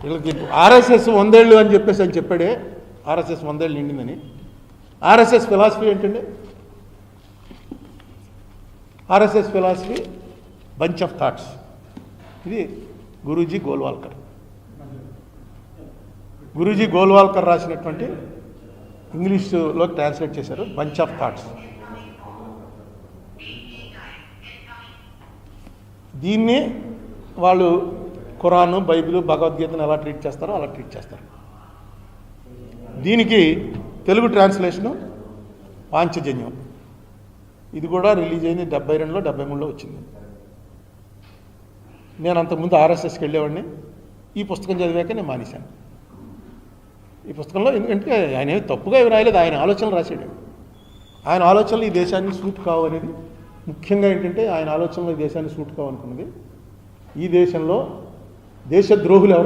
వీళ్ళకి ఆర్ఎస్ఎస్ 100 ఏళ్ళు అని చెప్పేసి అని చెప్పాడే, ఆర్ఎస్ఎస్ 100 ఏళ్ళు నిండిందని. ఆర్ఎస్ఎస్ ఫిలాసఫీ ఏంటండి? RSS philosophy bunch of thoughts. ఇది గురూజీ గోల్వాల్కర్. గురూజీ గోల్వాల్కర్ రాసినటువంటి ఇంగ్లీష్లో ట్రాన్స్లేట్ చేశారు, బంచ్ ఆఫ్ థాట్స్. దీన్ని వాళ్ళు ఖురాను, బైబిల్, భగవద్గీతను ఎలా ట్రీట్ చేస్తారో అలా ట్రీట్ చేస్తారు. దీనికి తెలుగు ట్రాన్స్లేషను పాంచజన్యం. ఇది కూడా రిలీజ్ అయింది 72లో 73లో వచ్చింది. నేను అంతకుముందు ఆర్ఎస్ఎస్కి వెళ్ళేవాడిని. ఈ పుస్తకం చదివాక నేను మానేశాను. ఈ పుస్తకంలో ఎందుకంటే ఆయన ఏమి తప్పుగా ఏమి రాయలేదు, ఆయన ఆలోచనలు రాశాడు. ఆయన ఆలోచనలు ఈ దేశాన్ని సూట్ కావు అనేది ముఖ్యంగా ఏంటంటే ఆయన ఆలోచనలు ఈ దేశాన్ని సూట్ కావు అనుకున్నది. ఈ దేశంలో దేశద్రోహులు ఎవరు